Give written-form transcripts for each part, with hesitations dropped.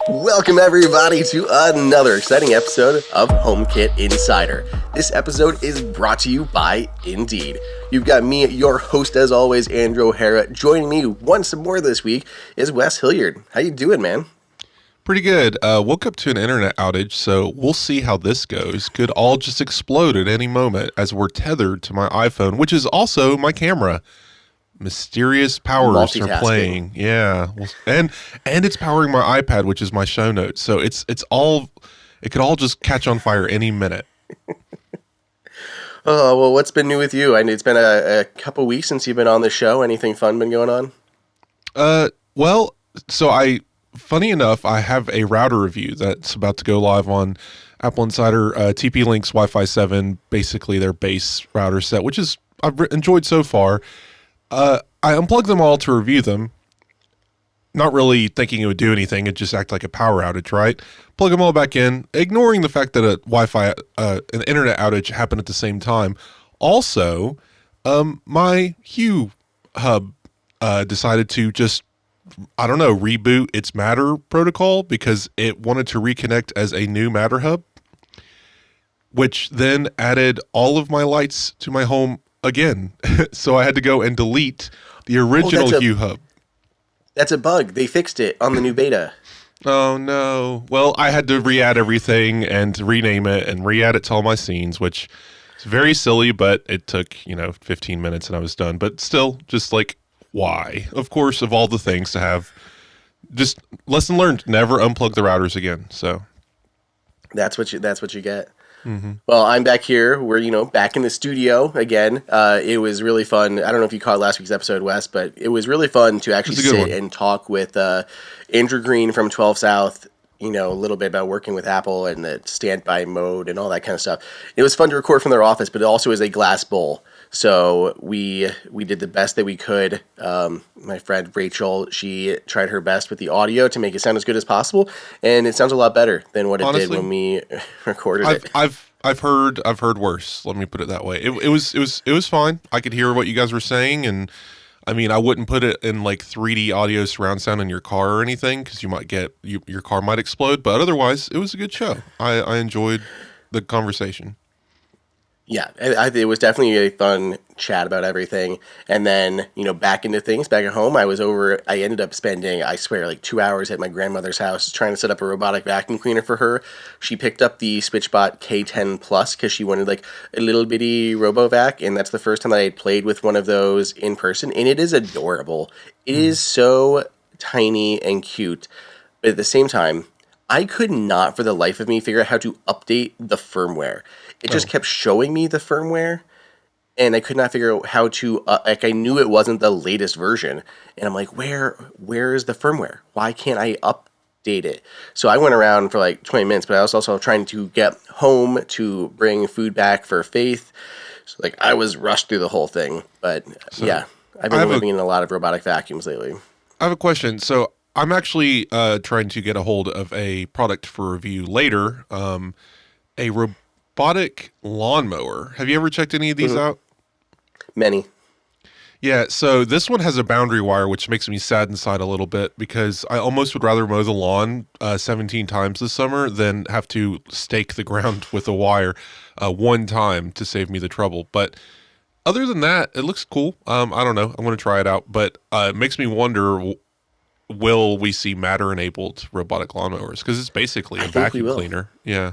Welcome everybody to another exciting episode of HomeKit Insider. This episode is brought to you by Indeed. You've got me, your host as always, Andrew O'Hara. Joining me once more this week is Wes Hilliard. How you doing, man? Pretty good. Woke up to an internet outage, so we'll see how this goes. Could all just explode at any moment as we're tethered to my iPhone, which is also my camera. Mysterious powers are playing. Yeah. And it's powering my iPad, which is my show notes. So it could all just catch on fire any minute. Oh, well, what's been new with you? I know it's been a couple weeks since you've been on the show. Anything fun been going on? Funny enough, I have a router review that's about to go live on Apple Insider, TP-Link's Wi-Fi 7, basically their base router set, which is I've enjoyed so far. I unplugged them all to review them, not really thinking it would do anything. It just act like a power outage, right? Plug them all back in, ignoring the fact that an internet outage happened at the same time. Also, my Hue hub decided to just, reboot its Matter protocol because it wanted to reconnect as a new Matter hub, which then added all of my lights to my home again. So I had to go and delete the original Hue hub. That's a bug. They fixed it on the new beta. Oh no. Well, I had to re-add everything and rename it and re-add it to all my scenes, which is very silly, but it took, 15 minutes and I was done. But still, just like, why? Of course, of all the things to have, just lesson learned, never unplug the routers again. So that's what you get. Mm-hmm. Well, I'm back here. We're, back in the studio again. It was really fun. I don't know if you caught last week's episode, Wes, but it was really fun to actually sit and talk with Andrew Green from 12 South, a little bit about working with Apple and the standby mode and all that kind of stuff. It was fun to record from their office, but it also is a glass bowl. So we did the best that we could. My friend Rachel, she tried her best with the audio to make it sound as good as possible, and it sounds a lot better than what it did when we recorded it. I've heard worse. Let me put it that way. It was fine. I could hear what you guys were saying, and I mean, I wouldn't put it in like 3D audio surround sound in your car or anything because you might get your car might explode. But otherwise, it was a good show. I enjoyed the conversation. Yeah, it was definitely a fun chat about everything. And then, back into things, back at home, I ended up spending, I swear, like 2 hours at my grandmother's house trying to set up a robotic vacuum cleaner for her. She picked up the Switchbot K10 Plus because she wanted like a little bitty RoboVac, and that's the first time that I had played with one of those in person, and it is adorable. It is so tiny and cute, but at the same time, I could not for the life of me figure out how to update the firmware. It just kept showing me the firmware, and I could not figure out how to, I knew it wasn't the latest version, and I'm like, where is the firmware? Why can't I update it? So I went around for like 20 minutes, but I was also trying to get home to bring food back for Faith. So like I was rushed through the whole thing, but yeah, I've been living in a lot of robotic vacuums lately. I have a question. So I'm actually trying to get a hold of a product for review later, a robotic lawnmower. Have you ever checked any of these out? Many. Yeah, so this one has a boundary wire, which makes me sad inside a little bit because I almost would rather mow the lawn 17 times this summer than have to stake the ground with a wire one time to save me the trouble. But other than that, it looks cool. I don't know. I'm going to try it out. But it makes me wonder, will we see Matter-enabled robotic lawnmowers? Because it's basically a vacuum cleaner. Yeah.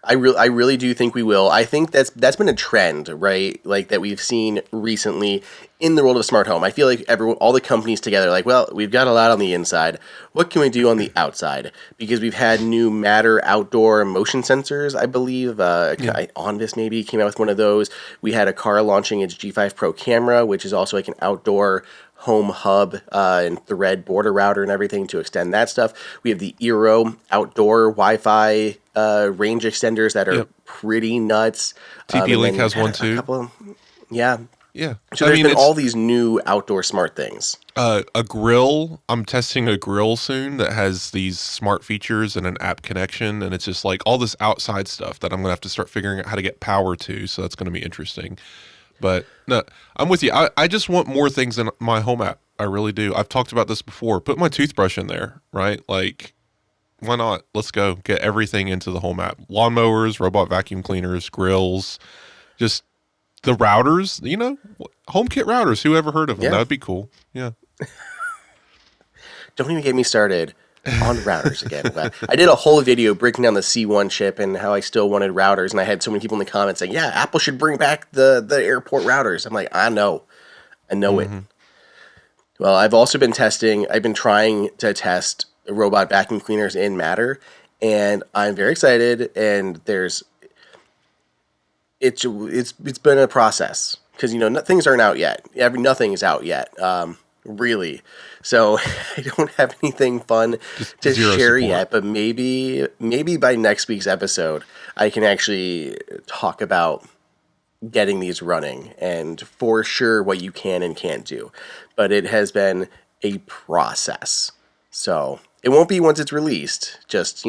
I really do think we will. I think that's been a trend, right? Like that we've seen recently in the world of smart home. I feel like all the companies together, like, well, we've got a lot on the inside. What can we do on the outside? Because we've had new Matter outdoor motion sensors, I believe. Onvis maybe came out with one of those. We had a car launching its G5 Pro camera, which is also like an outdoor home hub and Thread border router and everything to extend that stuff. We have the Eero outdoor Wi-Fi range extenders that are pretty nuts. TP-Link has one too. Yeah. Yeah. So there's been all these new outdoor smart things. A grill. I'm testing a grill soon that has these smart features and an app connection. And it's just like all this outside stuff that I'm going to have to start figuring out how to get power to. So that's going to be interesting. But no, I'm with you. I just want more things in my home app. I really do. I've talked about this before. Put my toothbrush in there, right? Like, Why not? Let's go get everything into the home app. Lawnmowers, robot vacuum cleaners, grills, just the routers, HomeKit routers. Who ever heard of them? That Yeah. would be cool. Yeah. Don't even get me started on routers again. But I did a whole video breaking down the C1 chip and how I still wanted routers, and I had so many people in the comments saying, "Yeah, Apple should bring back the airport routers." I'm like, I know it. Hmm. Well, I've also been testing. I've been trying to test robot vacuum cleaners in Matter, and I'm very excited. And it's been a process because things aren't out yet. Nothing is out yet, really. So I don't have anything fun Just to zero share support. yet. But maybe by next week's episode, I can actually talk about getting these running and for sure what you can and can't do. But it has been a process. So it won't be once it's released, just,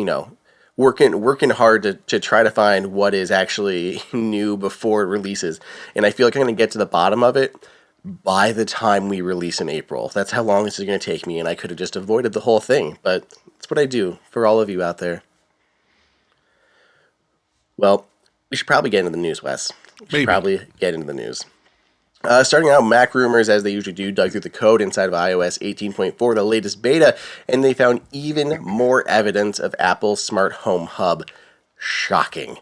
working hard to try to find what is actually new before it releases. And I feel like I'm going to get to the bottom of it by the time we release in April. That's how long this is going to take me, and I could have just avoided the whole thing. But that's what I do for all of you out there. Well, we should probably get into the news, Wes. We should Maybe. probably get into the news. Starting out, Mac rumors, as they usually do, dug through the code inside of iOS 18.4, the latest beta, and they found even more evidence of Apple's smart home hub. Shocking.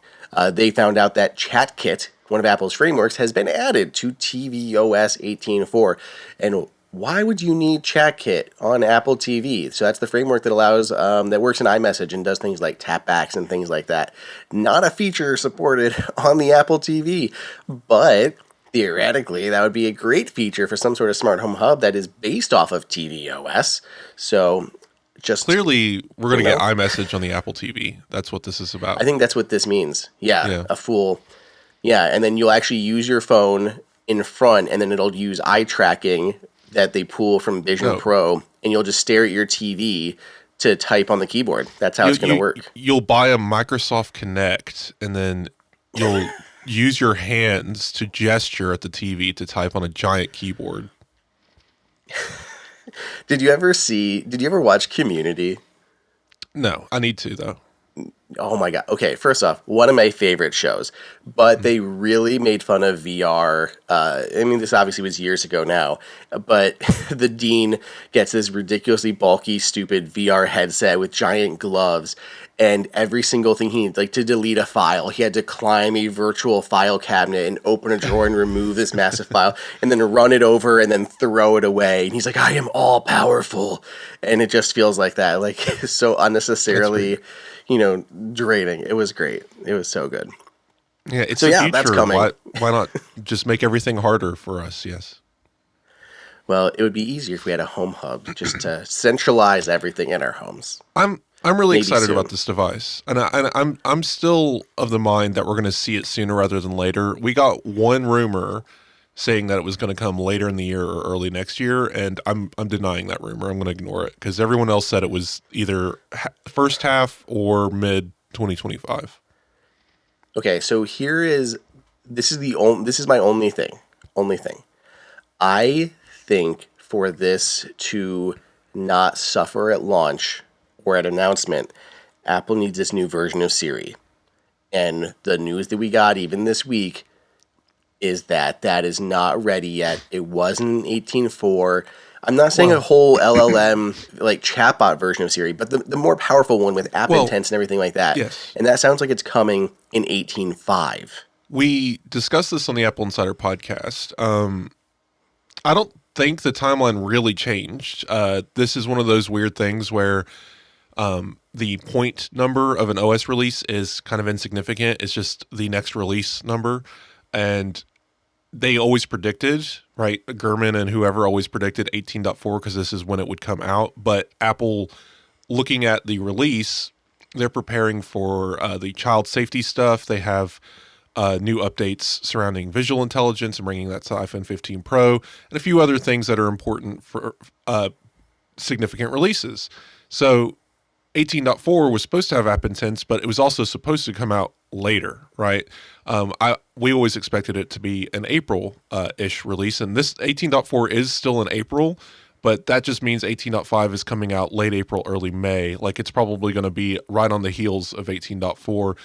They found out that ChatKit, one of Apple's frameworks, has been added to tvOS 18.4. And why would you need ChatKit on Apple TV? So that's the framework that allows, that works in iMessage and does things like tapbacks and things like that. Not a feature supported on the Apple TV, but theoretically, that would be a great feature for some sort of smart home hub that is based off of tvOS. So just Clearly, we're going to get iMessage on the Apple TV. That's what this is about. I think that's what this means. Yeah, Yeah. a full. Yeah, and then you'll actually use your phone in front, and then it'll use eye tracking that they pull from Vision No. Pro, and you'll just stare at your TV to type on the keyboard. That's how it's going to work. You'll buy a Microsoft Connect, and then you'll use your hands to gesture at the TV to type on a giant keyboard. Did you ever watch Community? No, I need to, though. Oh my God. Okay, first off, one of my favorite shows, but they really made fun of VR. I mean, this obviously was years ago now, but the dean gets this ridiculously bulky, stupid VR headset with giant gloves, and every single thing he needs, like to delete a file, he had to climb a virtual file cabinet and open a drawer and remove this massive file, and then run it over and then throw it away. And he's like, I am all powerful. And it just feels like that, like so unnecessarily, draining. It was great. It was so good. Yeah, it's So the yeah, future. that's coming. Why not just make everything harder for us? Yes. Well, it would be easier if we had a home hub just to centralize everything in our homes. I'm really Maybe excited soon. about this device, and I'm still of the mind that we're going to see it sooner rather than later. We got one rumor saying that it was going to come later in the year or early next year, and I'm denying that rumor. I'm going to ignore it because everyone else said it was either first half or mid 2025. Okay, so this is my only thing. Only thing. I think for this to not suffer at launch or at announcement, Apple needs this new version of Siri. And the news that we got even this week is that is not ready yet. It wasn't 18.4. I'm not saying a whole LLM like chatbot version of Siri, but the more powerful one with app intents and everything like that. Yes. And that sounds like it's coming in 18.5. We discussed this on the Apple Insider podcast. I don't think the timeline really changed. This is one of those weird things where the point number of an OS release is kind of insignificant. It's just the next release number. And they always predicted, right? Gurman and whoever always predicted 18.4 because this is when it would come out. But Apple, looking at the release, they're preparing for the child safety stuff. They have new updates surrounding visual intelligence and bringing that to iPhone 15 Pro and a few other things that are important for significant releases. So 18.4 was supposed to have app intents, but it was also supposed to come out later, right? We always expected it to be an April-ish release, and this 18.4 is still in April, but that just means 18.5 is coming out late April, early May. Like it's probably going to be right on the heels of 18.4.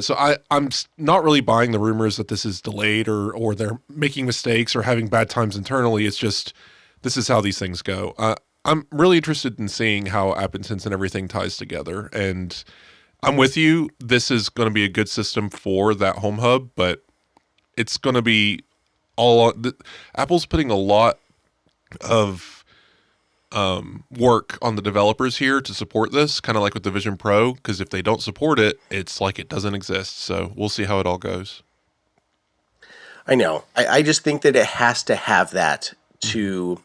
So I'm not really buying the rumors that this is delayed or they're making mistakes or having bad times internally. It's just this is how these things go. I'm really interested in seeing how App Intense and everything ties together. And I'm with you. This is going to be a good system for that home hub, but it's going to be Apple's putting a lot of work on the developers here to support this, kind of like with the Vision Pro, because if they don't support it, it's like it doesn't exist. So we'll see how it all goes. I know. I just think that it has to have that to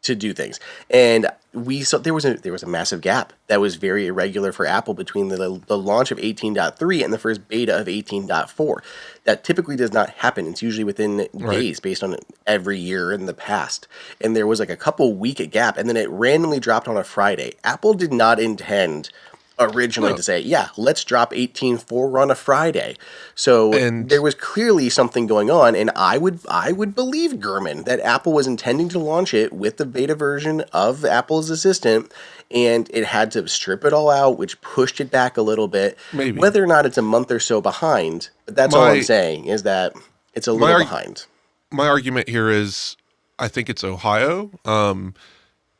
do things. And we saw there was a massive gap that was very irregular for Apple between the launch of 18.3 and the first beta of 18.4. That typically does not happen. It's usually within days based on every year in the past. And there was like a couple week gap, and then it randomly dropped on a Friday. Apple did not intend originally to say, yeah, let's drop 18.4 on a Friday. So there was clearly something going on, and I would believe Gurman that Apple was intending to launch it with the beta version of Apple's Assistant, and it had to strip it all out, which pushed it back a little bit. Maybe. Whether or not it's a month or so behind, but that's all I'm saying, is that it's a little behind. My argument here is, I think it's Ohio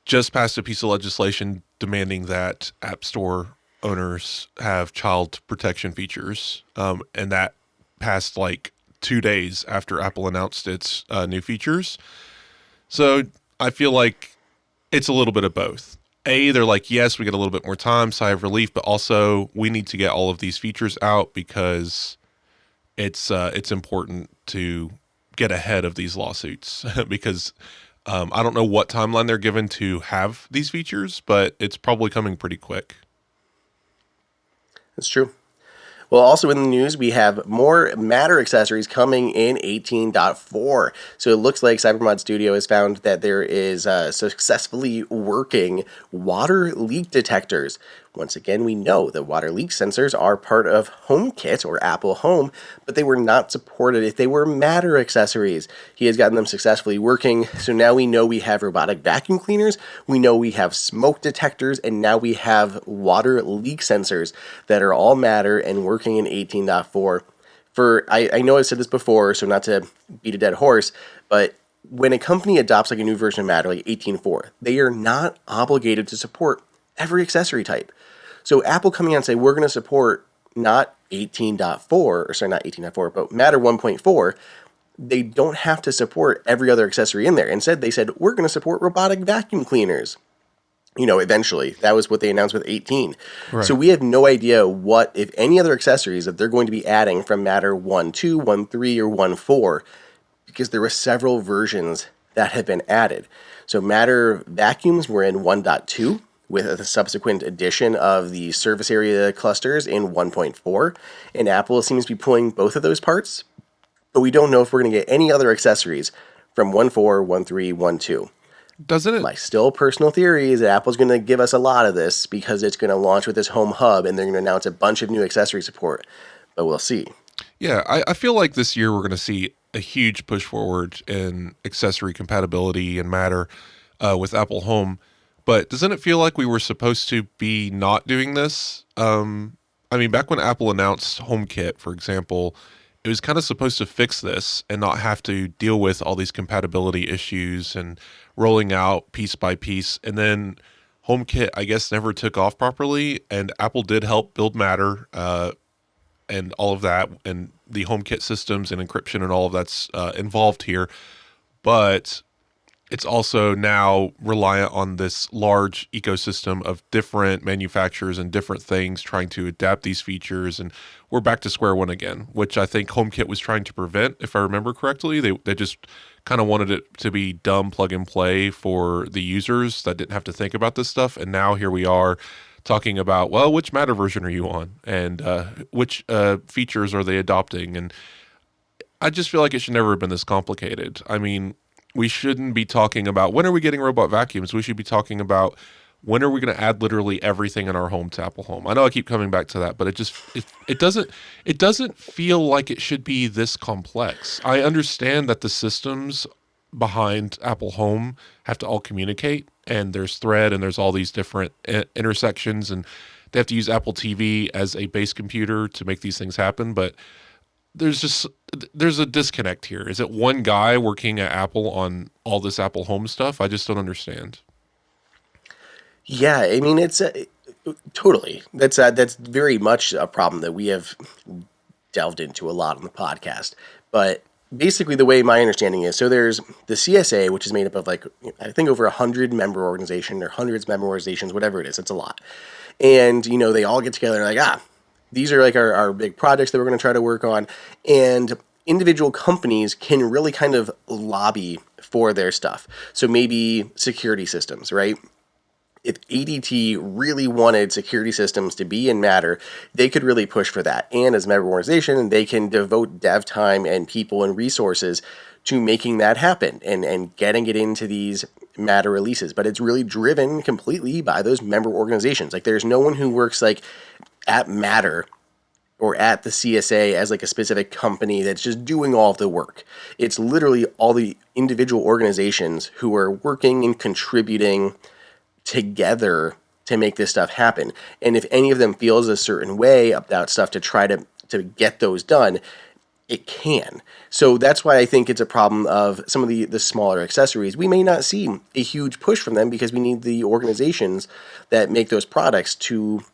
just passed a piece of legislation demanding that App Store owners have child protection features, and that passed like 2 days after Apple announced its new features. So I feel like it's a little bit of both. They're like, yes, we get a little bit more time, sigh of relief, but also we need to get all of these features out because it's important to get ahead of these lawsuits because I don't know what timeline they're given to have these features, but it's probably coming pretty quick. That's true. Well, also in the news, we have more Matter accessories coming in 18.4. So it looks like Cybermod Studio has found that there is successfully working water leak detectors. Once again, we know that water leak sensors are part of HomeKit or Apple Home, but they were not supported if they were Matter accessories. He has gotten them successfully working, so now we know we have robotic vacuum cleaners, we know we have smoke detectors, and now we have water leak sensors that are all Matter and working in 18.4. I know I've said this before, so not to beat a dead horse, but when a company adopts like a new version of Matter, like 18.4, they are not obligated to support every accessory type. So Apple coming out and saying, we're going to support not 18.4, or sorry, not 18.4, but Matter 1.4, they don't have to support every other accessory in there. Instead, they said, we're going to support robotic vacuum cleaners. Eventually. That was what they announced with 18. Right. So we have no idea what, if any other accessories that they're going to be adding from Matter 1.2, 1.3, or 1.4, because there were several versions that have been added. So Matter vacuums were in 1.2, with a subsequent addition of the surface area clusters in 1.4, and Apple seems to be pulling both of those parts, but we don't know if we're going to get any other accessories from 1.4, 1.3, 1.2. Doesn't it? My still personal theory is that Apple's going to give us a lot of this because it's going to launch with this home hub, and they're going to announce a bunch of new accessory support, but we'll see. Yeah, I feel like this year we're going to see a huge push forward in accessory compatibility and Matter with Apple Home. But doesn't it feel like we were supposed to be not doing this? Back when Apple announced HomeKit, for example, it was kind of supposed to fix this and not have to deal with all these compatibility issues and rolling out piece by piece. And then HomeKit, I guess, never took off properly, and Apple did help build Matter and all of that, and the HomeKit systems and encryption and all of that's involved here. But it's also now reliant on this large ecosystem of different manufacturers and different things trying to adapt these features. And we're back to square one again, which I think HomeKit was trying to prevent, if I remember correctly. They just kind of wanted it to be dumb plug and play for the users that didn't have to think about this stuff. And now here we are talking about, well, which Matter version are you on? And which features are they adopting? And I just feel like it should never have been this complicated. We shouldn't be talking about when are we getting robot vacuums. We should be talking about when are we going to add literally everything in our home to Apple Home. I know I keep coming back to that, but it doesn't feel like it should be this complex. I understand that the systems behind Apple Home have to all communicate, and there's Thread and there's all these different intersections, and they have to use Apple TV as a base computer to make these things happen. But there's a disconnect here. Is it one guy working at Apple on all this Apple Home stuff? I just don't understand. Yeah, I mean it's totally that's very much a problem that we have delved into a lot on the podcast. But basically, the way my understanding is, so there's the CSA, which is made up of like I think over 100 member organization or hundreds of member organizations, whatever it is. It's a lot, and they all get together and like these are like our big projects that we're going to try to work on, and individual companies can really kind of lobby for their stuff. So maybe security systems, right? If ADT really wanted security systems to be in Matter, they could really push for that. And as a member organization, they can devote dev time and people and resources to making that happen and getting it into these Matter releases. But it's really driven completely by those member organizations. Like there's no one who works like at Matter or at the CSA as like a specific company that's just doing all of the work. It's literally all the individual organizations who are working and contributing together to make this stuff happen. And if any of them feels a certain way about stuff to try to get those done, it can. So that's why I think it's a problem of some of the smaller accessories. We may not see a huge push from them because we need the organizations that make those products to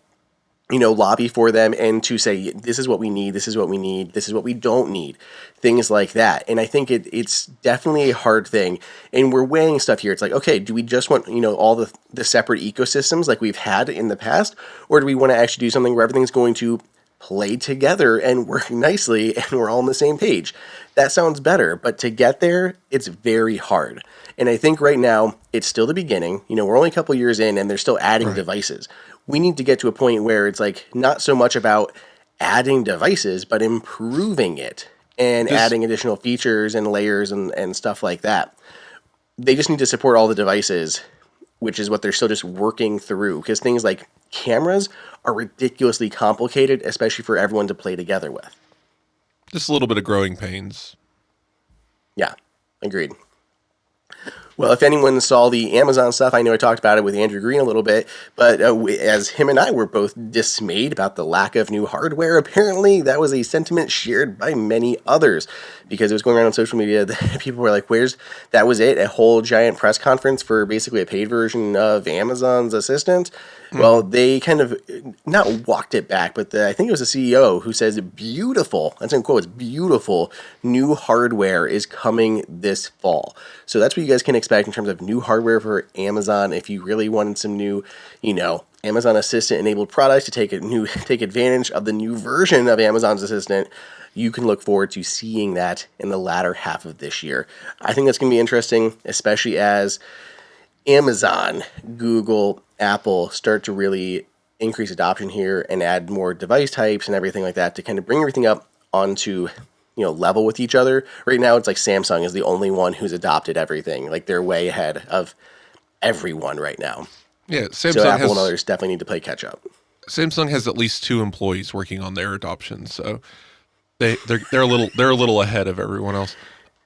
lobby for them and to say, this is what we need, this is what we need, this is what we don't need, things like that. And I think it's definitely a hard thing. And we're weighing stuff here. It's like, okay, do we just want, all the separate ecosystems like we've had in the past? Or do we want to actually do something where everything's going to play together and work nicely and we're all on the same page? That sounds better. But to get there, it's very hard. And I think right now, it's still the beginning. We're only a couple years in and they're still adding devices. We need to get to a point where it's like not so much about adding devices, but improving it and adding additional features and layers and stuff like that. They just need to support all the devices, which is what they're still just working through. Because things like cameras are ridiculously complicated, especially for everyone to play together with. Just a little bit of growing pains. Yeah, agreed. Well, if anyone saw the Amazon stuff, I know I talked about it with Andrew Green a little bit, but as him and I were both dismayed about the lack of new hardware, apparently that was a sentiment shared by many others because it was going around on social media that people were like, that was it? A whole giant press conference for basically a paid version of Amazon's Assistant? Well, they kind of not walked it back, but I think it was the CEO who says beautiful, that's in quotes, beautiful new hardware is coming this fall. So that's what you guys can expect in terms of new hardware for Amazon. If you really wanted some new, Amazon Assistant enabled products to take advantage of the new version of Amazon's Assistant, you can look forward to seeing that in the latter half of this year. I think that's going to be interesting, especially as Amazon, Google, Apple start to really increase adoption here and add more device types and everything like that to kind of bring everything up onto level with each other. Right now, it's like Samsung is the only one who's adopted everything. Like they're way ahead of everyone right now. Yeah, Samsung so Apple and others definitely need to play catch up. Samsung has at least 2 employees working on their adoption, so they're a little ahead of everyone else.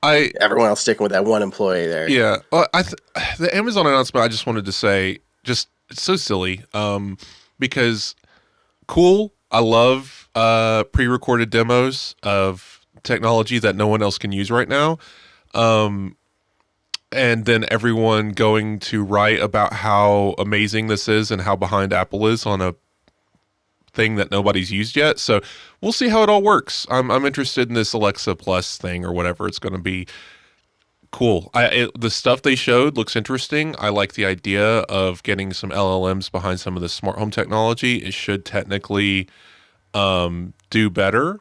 Everyone else sticking with that one employee there. Yeah, the Amazon announcement, I just wanted to say, it's so silly, because cool. I love pre-recorded demos of technology that no one else can use right now, and then everyone going to write about how amazing this is and how behind Apple is on a thing that nobody's used yet. So we'll see how it all works. I'm interested in this Alexa Plus thing or whatever it's going to be. Cool. The stuff they showed looks interesting. I like the idea of getting some LLMs behind some of the smart home technology. It should technically do better.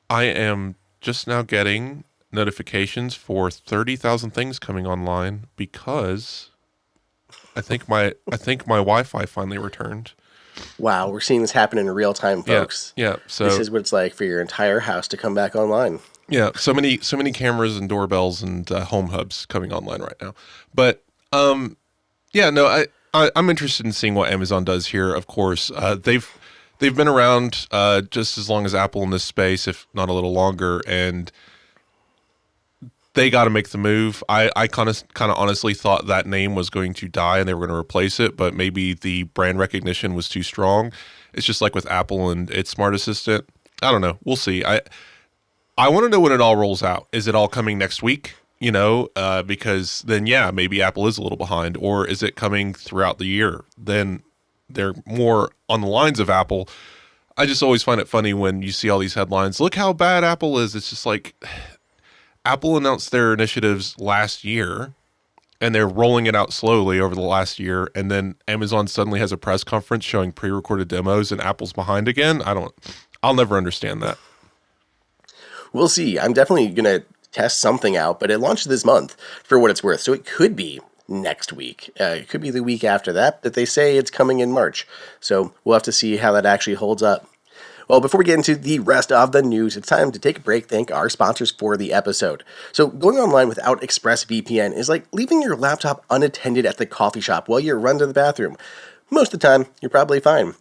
I am just now getting notifications for 30,000 things coming online because I think my Wi-Fi finally returned. Wow, we're seeing this happen in real time, folks. Yeah. So this is what it's like for your entire house to come back online. Yeah, so many cameras and doorbells and home hubs coming online right now. But I'm interested in seeing what Amazon does here. Of course, they've been around just as long as Apple in this space, if not a little longer, and they got to make the move. I kind of honestly thought that name was going to die and they were going to replace it, but maybe the brand recognition was too strong. It's just like with Apple and its smart assistant. I don't know. We'll see. I want to know when it all rolls out. Is it all coming next week? Because then yeah, maybe Apple is a little behind, or is it coming throughout the year? Then they're more on the lines of Apple. I just always find it funny when you see all these headlines. Look how bad Apple is. It's just like Apple announced their initiatives last year and they're rolling it out slowly over the last year. And then Amazon suddenly has a press conference showing pre-recorded demos and Apple's behind again. I'll never understand that. We'll see. I'm definitely going to test something out, but it launched this month for what it's worth. So it could be next week. It could be the week after that, but they say it's coming in March. So we'll have to see how that actually holds up. Well, before we get into the rest of the news, it's time to take a break, thank our sponsors for the episode. So going online without ExpressVPN is like leaving your laptop unattended at the coffee shop while you run to the bathroom. Most of the time, you're probably fine.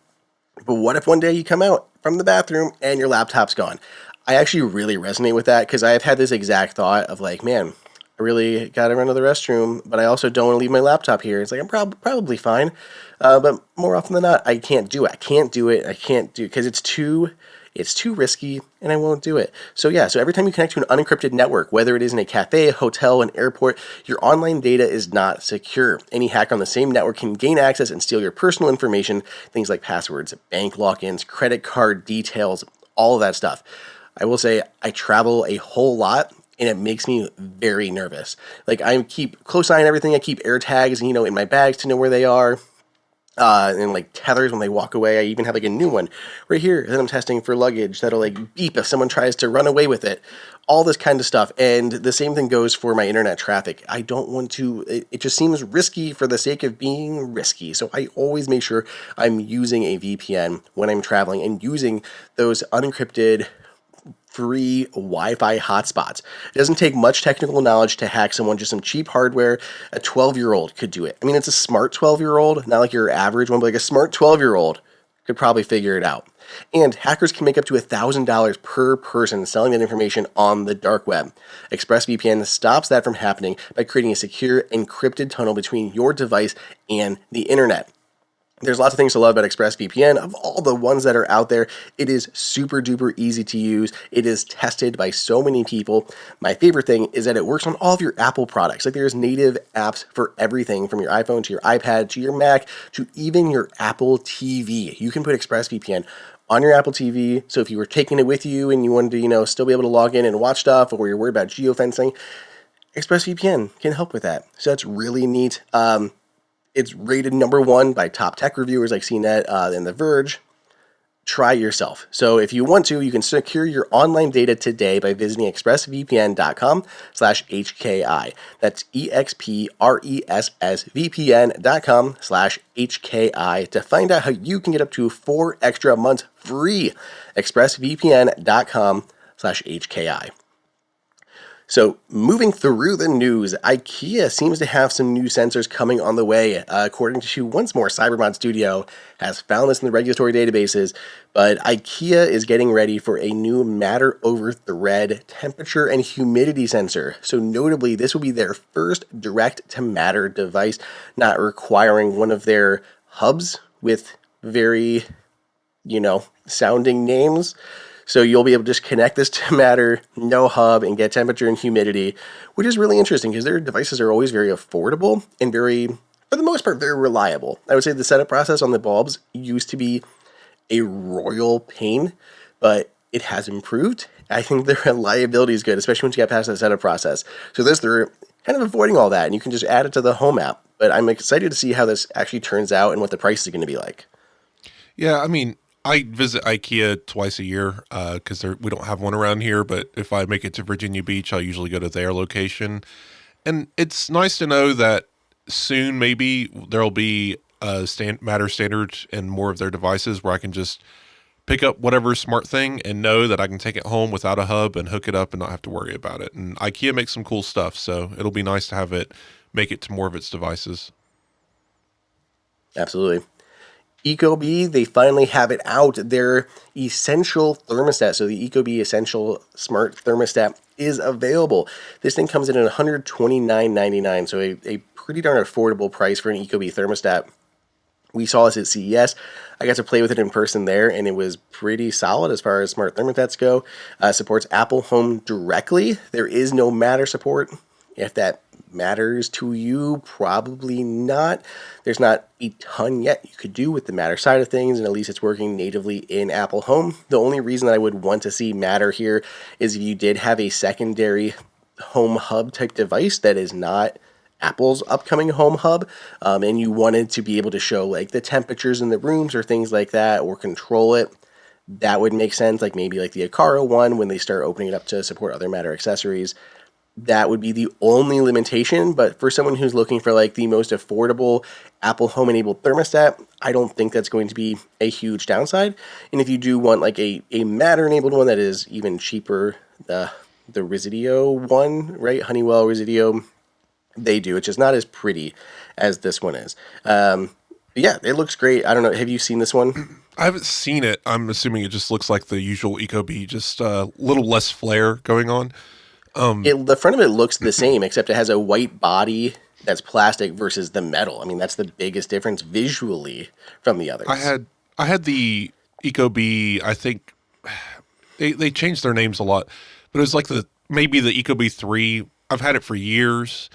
But what if one day you come out from the bathroom and your laptop's gone? I actually really resonate with that because I have had this exact thought of like, man, I really got to run to the restroom, but I also don't want to leave my laptop here. It's like, I'm probably fine. But more often than not, I can't do it. I can't do it because it's too risky and I won't do it. So every time you connect to an unencrypted network, whether it is in a cafe, a hotel, an airport, your online data is not secure. Any hack on the same network can gain access and steal your personal information, things like passwords, bank logins, credit card details, all of that stuff. I will say I travel a whole lot and it makes me very nervous. Like I keep close eye on everything. I keep air tags, in my bags to know where they are. And like tethers when they walk away. I even have like a new one right here that I'm testing for luggage that'll like beep if someone tries to run away with it. All this kind of stuff. And the same thing goes for my internet traffic. I don't want to, it just seems risky for the sake of being risky. So I always make sure I'm using a VPN when I'm traveling and using those unencrypted free Wi-Fi hotspots. It doesn't take much technical knowledge to hack someone, just some cheap hardware. A 12-year-old could do it. I mean, it's a smart 12-year-old, not like your average one, but like a smart 12-year-old could probably figure it out. And hackers can make up to $1,000 per person selling that information on the dark web. ExpressVPN stops that from happening by creating a secure, encrypted tunnel between your device and the internet. There's lots of things to love about ExpressVPN. Of all the ones that are out there, it is super duper easy to use. It is tested by so many people. My favorite thing is that it works on all of your Apple products. Like there's native apps for everything from your iPhone to your iPad to your Mac to even your Apple TV. You can put ExpressVPN on your Apple TV. So if you were taking it with you and you wanted to, still be able to log in and watch stuff, or you're worried about geofencing, ExpressVPN can help with that. So that's really neat. It's rated number 1 by top tech reviewers like CNET and The Verge. Try it yourself. So if you want to, you can secure your online data today by visiting expressvpn.com/HKI. That's expressvpn.com/HKI to find out how you can get up to 4 extra months free. expressvpn.com/HKI. So moving through the news, Ikea seems to have some new sensors coming on the way. According to once more, Cybermod Studio has found this in the regulatory databases, but Ikea is getting ready for a new matter over thread temperature and humidity sensor. So notably, this will be their first direct to matter device, not requiring one of their hubs with very, sounding names. So you'll be able to just connect this to Matter, no hub, and get temperature and humidity, which is really interesting because their devices are always very affordable and very, for the most part, very reliable. I would say the setup process on the bulbs used to be a royal pain, but it has improved. I think the reliability is good, especially once you get past that setup process. So they're kind of avoiding all that, and you can just add it to the Home app. But I'm excited to see how this actually turns out and what the price is going to be like. Yeah, I mean, I visit IKEA twice a year because we don't have one around here. But if I make it to Virginia Beach, I'll usually go to their location. And it's nice to know that soon maybe there'll be a Matter standard in more of their devices where I can just pick up whatever smart thing and know that I can take it home without a hub and hook it up and not have to worry about it. And IKEA makes some cool stuff, so it'll be nice to have it make it to more of its devices. Absolutely. Ecobee, they finally have it out. Their Essential Thermostat. So the Ecobee Essential Smart Thermostat is available. This thing comes in at $129.99, so a pretty darn affordable price for an Ecobee thermostat. We saw this at CES. I got to play with it in person there, and it was pretty solid as far as smart thermostats go. Supports Apple Home directly. There is no Matter support. If that matters to you, probably not. There's not a ton yet you could do with the Matter side of things, and at least it's working natively in Apple Home. The only reason that I would want to see Matter here is if you did have a secondary home hub type device that is not Apple's upcoming home hub, and you wanted to be able to show like the temperatures in the rooms or things like that, or control it. That would make sense, like maybe like the Ecaro one when they start opening it up to support other Matter accessories. That would be the only limitation, but for someone who's looking for like the most affordable Apple Home enabled thermostat, I don't think that's going to be a huge downside. And if you do want like a Matter enabled one that is even cheaper, the Residio one, right? Honeywell Residio, they do. It's just not as pretty as this one is. Yeah, it looks great. I don't know. Have you seen this one? I haven't seen it. I'm assuming it just looks like the usual Ecobee, just a little less flair going on. The front of it looks the same, except it has a white body that's plastic versus the metal. I mean, that's the biggest difference visually from the others. I had the Ecobee. I think they changed their names a lot, but it was like maybe the Ecobee 3. I've had it for years,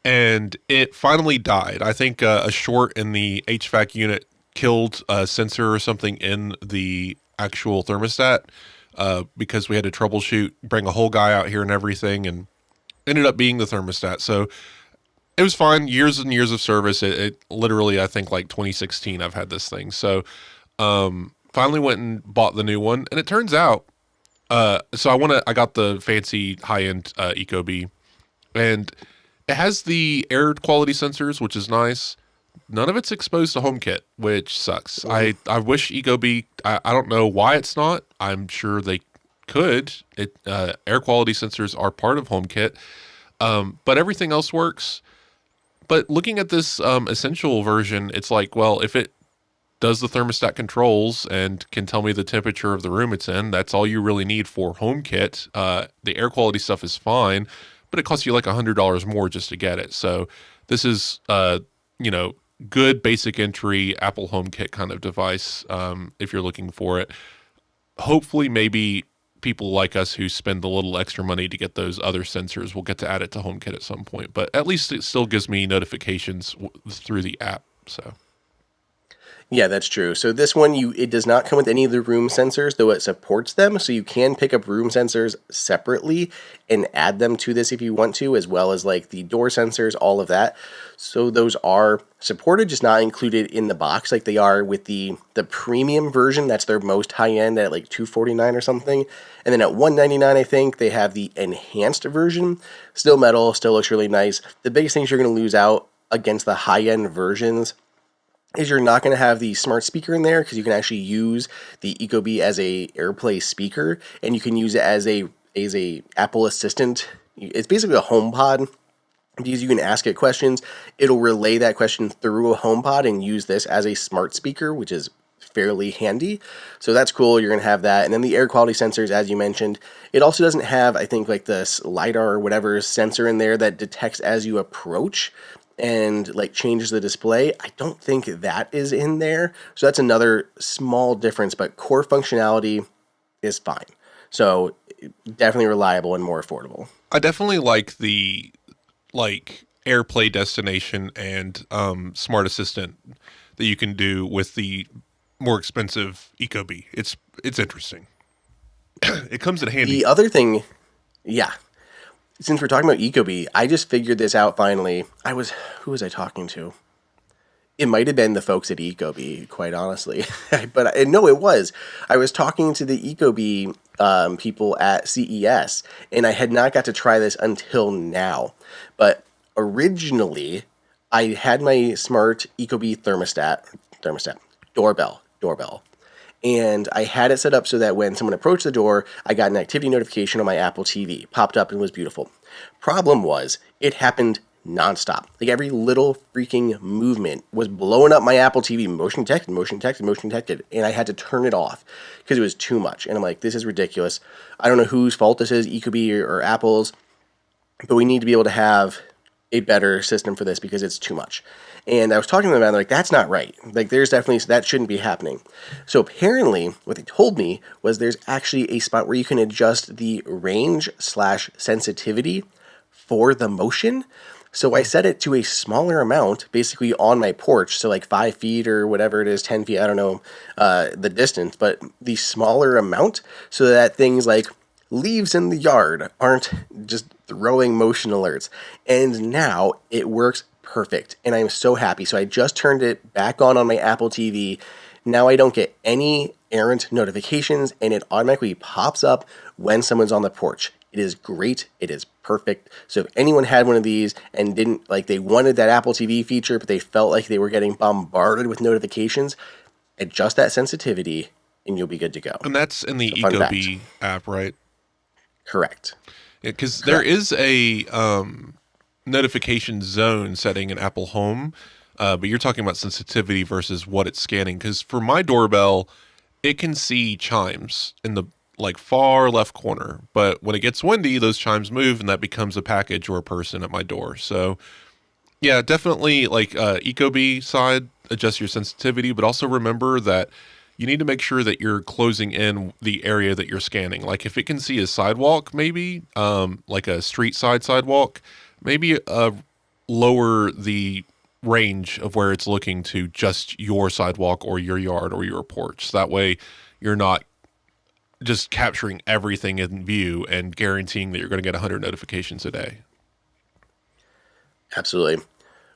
and it finally died. I think a short in the HVAC unit killed a sensor or something in the actual thermostat, because we had to troubleshoot, bring a whole guy out here and everything, and ended up being the thermostat. So it was fine. Years and years of service. It literally, I think like 2016, I've had this thing. So finally went and bought the new one, and it turns out, so I got the fancy high-end Ecobee, and it has the air quality sensors, which is nice. None of it's exposed to HomeKit, which sucks. I wish Ecobee, I don't know why it's not. I'm sure they could. Air quality sensors are part of HomeKit, but everything else works. But looking at this essential version, it's like, well, if it does the thermostat controls and can tell me the temperature of the room it's in, that's all you really need for HomeKit. The air quality stuff is fine, but it costs you like $100 more just to get it. So this is, good basic entry Apple HomeKit kind of device, if you're looking for it. Hopefully, maybe people like us who spend a little extra money to get those other sensors will get to add it to HomeKit at some point. But at least it still gives me notifications through the app. So. Yeah, that's true. So this one, it does not come with any of the room sensors, though it supports them. So you can pick up room sensors separately and add them to this if you want to, as well as like the door sensors, all of that. So those are supported, just not included in the box like they are with the premium version. That's their most high end at like $249 or something. And then at $199, I think they have the enhanced version. Still metal, still looks really nice. The biggest things you're going to lose out against the high end versions is you're not going to have the smart speaker in there, because you can actually use the Ecobee as a AirPlay speaker, and you can use it as a Apple Assistant. It's basically a HomePod, because you can ask it questions. It'll relay that question through a HomePod and use this as a smart speaker, which is fairly handy. So that's cool. You're going to have that. And then the air quality sensors, as you mentioned, it also doesn't have, I think, like this LiDAR or whatever sensor in there that detects as you approach and like changes the display. I don't think that is in there. So that's another small difference, but core functionality is fine. So definitely reliable and more affordable. I definitely like the AirPlay destination and smart assistant that you can do with the more expensive Ecobee. It's interesting. It comes in handy. The other thing, yeah. Since we're talking about Ecobee, I just figured this out finally. Who was I talking to? It might have been the folks at Ecobee, quite honestly. But no, it was. I was talking to the Ecobee people at CES, and I had not got to try this until now. But originally, I had my smart Ecobee thermostat, doorbell. And I had it set up so that when someone approached the door, I got an activity notification on my Apple TV. Popped up and was beautiful. Problem was, it happened nonstop. Like every little freaking movement was blowing up my Apple TV, motion detected, motion detected, motion detected, and I had to turn it off because it was too much. And I'm like, this is ridiculous. I don't know whose fault this is, Ecobee or Apple's, but we need to be able to have a better system for this because it's too much. And I was talking to them about it, like, that's not right. Like, there's definitely, that shouldn't be happening. So apparently, what they told me was there's actually a spot where you can adjust the range / sensitivity for the motion. So I set it to a smaller amount, basically on my porch. So like 5 feet or whatever it is, 10 feet, I don't know the distance, but the smaller amount so that things like leaves in the yard aren't just throwing motion alerts. And now it works perfect. And I'm so happy. So I just turned it back on my Apple TV. Now I don't get any errant notifications and it automatically pops up when someone's on the porch. It is great. It is perfect. So if anyone had one of these and didn't like, they wanted that Apple TV feature, but they felt like they were getting bombarded with notifications, adjust that sensitivity and you'll be good to go. And that's in the So, fun fact. Ecobee app, right? Correct. Because there is a notification zone setting in Apple Home, but you're talking about sensitivity versus what it's scanning. Because for my doorbell, it can see chimes in the like far left corner, but when it gets windy, those chimes move, and that becomes a package or a person at my door. So yeah, definitely like Ecobee side, adjust your sensitivity, but also remember that you need to make sure that you're closing in the area that you're scanning. Like if it can see a sidewalk, maybe like a street side sidewalk, maybe lower the range of where it's looking to just your sidewalk or your yard or your porch. So that way you're not just capturing everything in view and guaranteeing that you're going to get 100 notifications a day. Absolutely.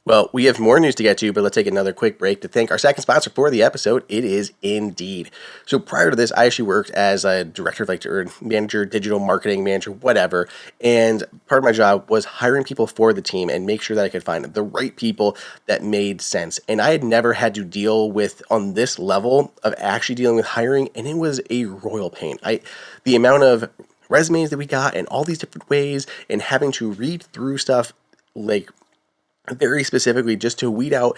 Well, we have more news to get to, but let's take another quick break to thank our second sponsor for the episode. It is Indeed. So prior to this, I actually worked as a director of or manager, digital marketing manager, whatever. And part of my job was hiring people for the team and make sure that I could find the right people that made sense. And I had never had to deal with on this level of actually dealing with hiring, and it was a royal pain. The amount of resumes that we got and all these different ways and having to read through stuff like very specifically just to weed out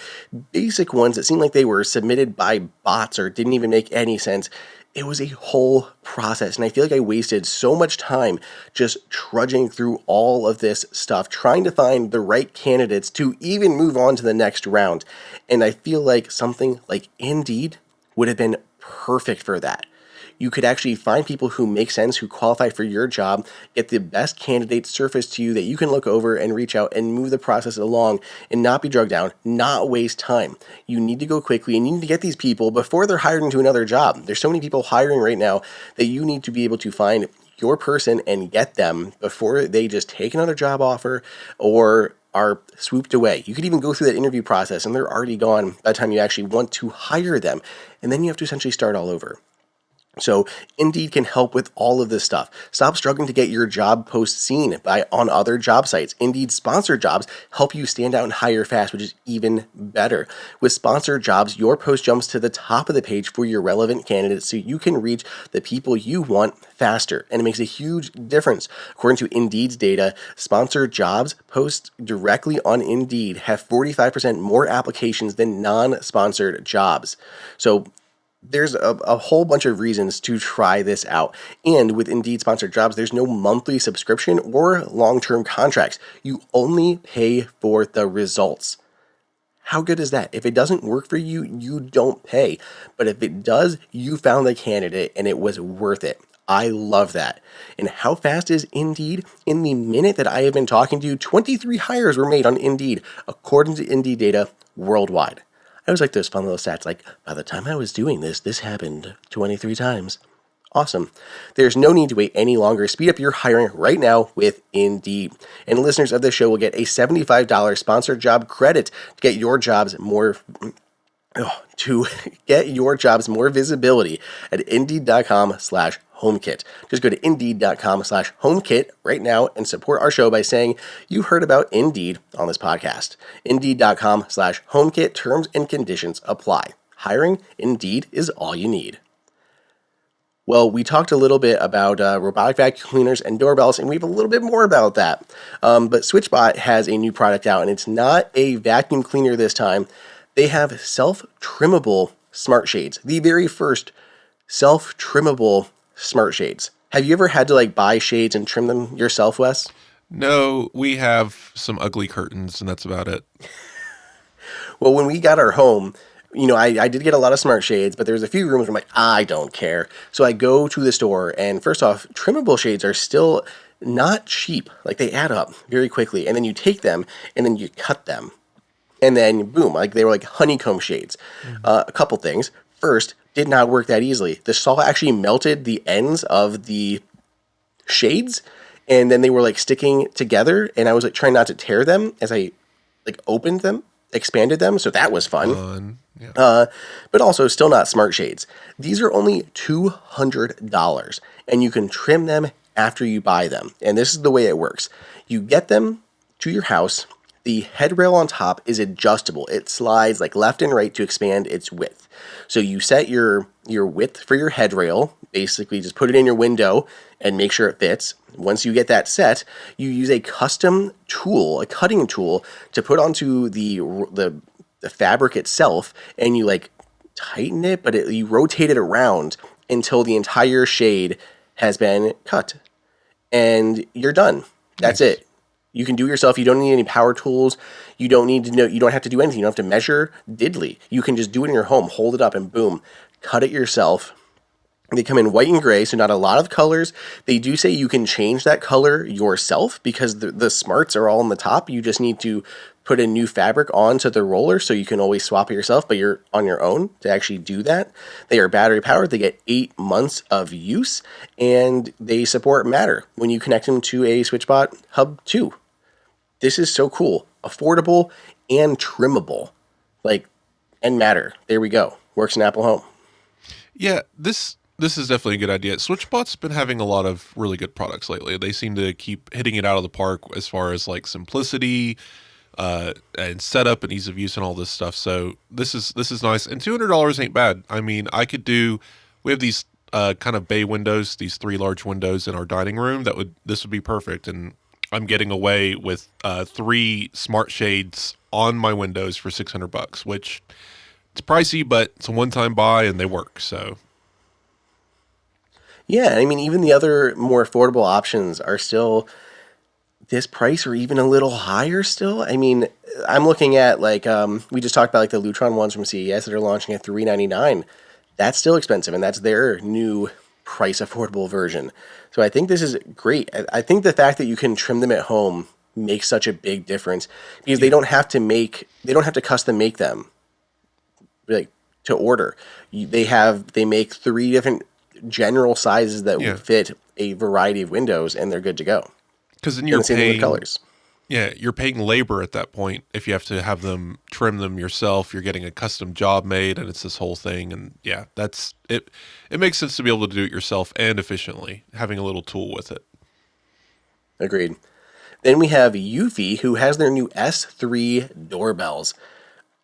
basic ones that seemed like they were submitted by bots or didn't even make any sense. It was a whole process, and I feel like I wasted so much time just trudging through all of this stuff, trying to find the right candidates to even move on to the next round. And I feel like something like Indeed would have been perfect for that. You could actually find people who make sense, who qualify for your job, get the best candidates surfaced to you that you can look over and reach out and move the process along and not be drugged down, not waste time. You need to go quickly and you need to get these people before they're hired into another job. There's so many people hiring right now that you need to be able to find your person and get them before they just take another job offer or are swooped away. You could even go through that interview process and they're already gone by the time you actually want to hire them. And then you have to essentially start all over. So Indeed can help with all of this stuff. Stop struggling to get your job post seen on other job sites. Indeed sponsored jobs help you stand out and hire fast, which is even better. With sponsored jobs, your post jumps to the top of the page for your relevant candidates so you can reach the people you want faster. And it makes a huge difference. According to Indeed's data, sponsored jobs posts directly on Indeed have 45% more applications than non-sponsored jobs. So there's a whole bunch of reasons to try this out. And with Indeed sponsored jobs, there's no monthly subscription or long-term contracts. You only pay for the results. How good is that? If it doesn't work for you, you don't pay. But if it does, you found the candidate and it was worth it. I love that. And how fast is Indeed? In the minute that I have been talking to you, 23 hires were made on Indeed, according to Indeed data worldwide. I always like those fun little stats, like, by the time I was doing this happened 23 times. Awesome. There's no need to wait any longer. Speed up your hiring right now with Indeed. And listeners of this show will get a $75 sponsored job credit to get your jobs more visibility at Indeed.com/HomeKit. Just go to Indeed.com/HomeKit right now and support our show by saying you heard about Indeed on this podcast. Indeed.com/HomeKit. Terms and conditions apply. Hiring, Indeed is all you need. Well, we talked a little bit about robotic vacuum cleaners and doorbells, and we have a little bit more about that. But Switchbot has a new product out, and it's not a vacuum cleaner this time. They have self-trimmable smart shades, the very first self-trimmable smart shades. Have you ever had to like buy shades and trim them yourself, Wes? No, we have some ugly curtains, and that's about it. Well, when we got our home, I did get a lot of smart shades, but there's a few rooms where I'm like, I don't care. So I go to the store, and first off, trimmable shades are still not cheap. Like they add up very quickly, and then you take them and then you cut them, and then boom, like they were like honeycomb shades. A couple things. First, did not work that easily. The saw actually melted the ends of the shades, and then they were like sticking together, and I was like trying not to tear them as I like opened them, expanded them, so that was fun. Yeah. But also still not smart shades. These are only $200, and you can trim them after you buy them. And this is the way it works. You get them to your house. The headrail on top is adjustable. It slides like left and right to expand its width. So you set your width for your headrail, basically just put it in your window and make sure it fits. Once you get that set, you use a custom tool, a cutting tool, to put onto the fabric itself, and you like tighten it, but you rotate it around until the entire shade has been cut, and you're done. That's Nice. it. You can do it yourself. You don't need any power tools. You don't need to know. You don't have to do anything. You don't have to measure diddly. You can just do it in your home. Hold it up and boom, cut it yourself. They come in white and gray, so not a lot of colors. They do say you can change that color yourself because the smarts are all on the top. You just need to put a new fabric onto the roller, so you can always swap it yourself, but you're on your own to actually do that. They are battery powered. They get 8 months of use, and they support Matter when you connect them to a SwitchBot Hub 2. This is so cool. Affordable and trimmable. And Matter. There we go. Works in Apple Home. Yeah, this is definitely a good idea. SwitchBot's been having a lot of really good products lately. They seem to keep hitting it out of the park as far as like simplicity, and setup and ease of use and all this stuff. So this is nice. And $200 ain't bad. I mean, we have these kind of bay windows, these 3 large windows in our dining room. This would be perfect. And I'm getting away with 3 smart shades on my windows for $600, which it's pricey, but it's a one-time buy and they work. So Yeah, I mean, even the other more affordable options are still this price or even a little higher still. I mean, I'm looking at we just talked about like the Lutron ones from CES that are launching at $399. That's still expensive, and that's their new price affordable version. So I think this is great. I think the fact that you can trim them at home makes such a big difference because they don't have to custom make them like to order. They make 3 different general sizes that yeah, would fit a variety of windows, and they're good to go. because then And you're the same thing with paying. colors. Yeah, you're paying labor at that point. If you have to have them trim them yourself, you're getting a custom job made, and it's this whole thing. And yeah, that's it. It makes sense to be able to do it yourself and efficiently, having a little tool with it. Agreed. Then we have Eufy, who has their new S3 doorbells.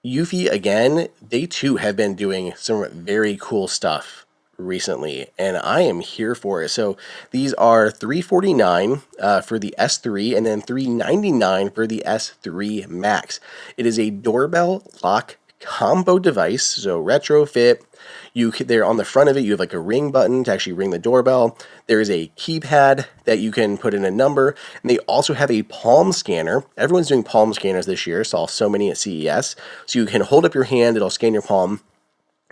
Eufy, again, they too have been doing some very cool stuff recently, and I am here for it. So these are $349 for the S3, and then $399 for the S3 Max. It is a doorbell lock combo device, so retrofit. There on the front of it, you have like a ring button to actually ring the doorbell. There is a keypad that you can put in a number, and they also have a palm scanner. Everyone's doing palm scanners this year. Saw so many at CES. So you can hold up your hand, it'll scan your palm,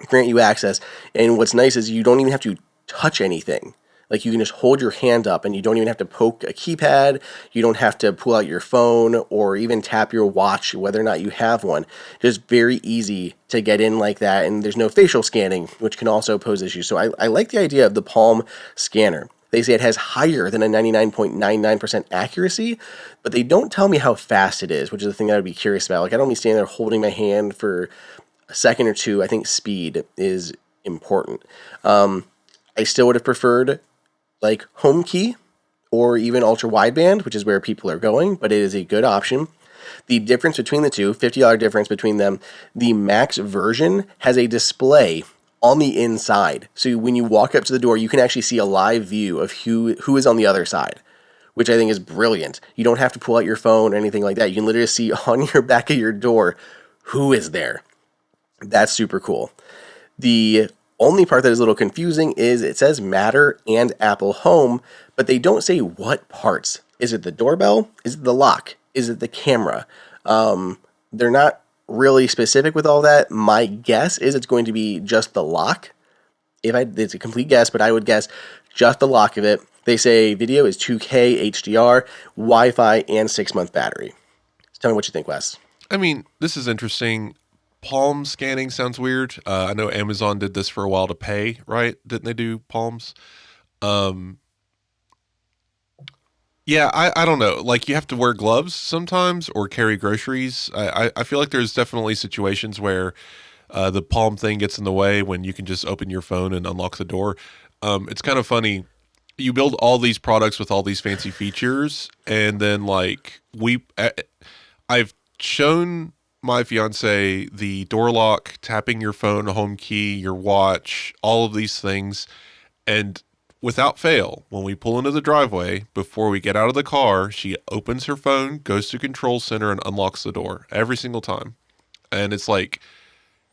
grant you access. And what's nice is you don't even have to touch anything. Like you can just hold your hand up and you don't even have to poke a keypad. You don't have to pull out your phone or even tap your watch, whether or not you have one. Just very easy to get in like that. And there's no facial scanning, which can also pose issues. So I like the idea of the palm scanner. They say it has higher than a 99.99% accuracy, but they don't tell me how fast it is, which is the thing that I'd be curious about. Like I don't be standing there holding my hand for a second or two. I think speed is important. I still would have preferred like HomeKey or even ultra wideband, which is where people are going, but it is a good option. The difference between the two, $50 difference between them, the Max version has a display on the inside. So when you walk up to the door, you can actually see a live view of who is on the other side, which I think is brilliant. You don't have to pull out your phone or anything like that. You can literally see on your back of your door who is there. That's super cool. The only part that is a little confusing is it says Matter and Apple Home, but they don't say what parts. Is it the doorbell? Is it the lock? Is it the camera? They're not really specific with all that. My guess is it's going to be just the lock. It's a complete guess, but I would guess just the lock of it. They say video is 2K HDR, Wi-Fi, and 6-month battery. So tell me what you think, Wes. I mean, this is interesting. Palm scanning sounds weird. I know Amazon did this for a while to pay, right? Didn't they do palms? Yeah, I don't know. Like, you have to wear gloves sometimes or carry groceries. I feel like there's definitely situations where the palm thing gets in the way when you can just open your phone and unlock the door. It's kind of funny. You build all these products with all these fancy features, and then like I've shown my fiance the door lock, tapping your phone, home key, your watch, all of these things, and without fail, when we pull into the driveway, before we get out of the car, she opens her phone, goes to Control Center, and unlocks the door every single time. And it's like,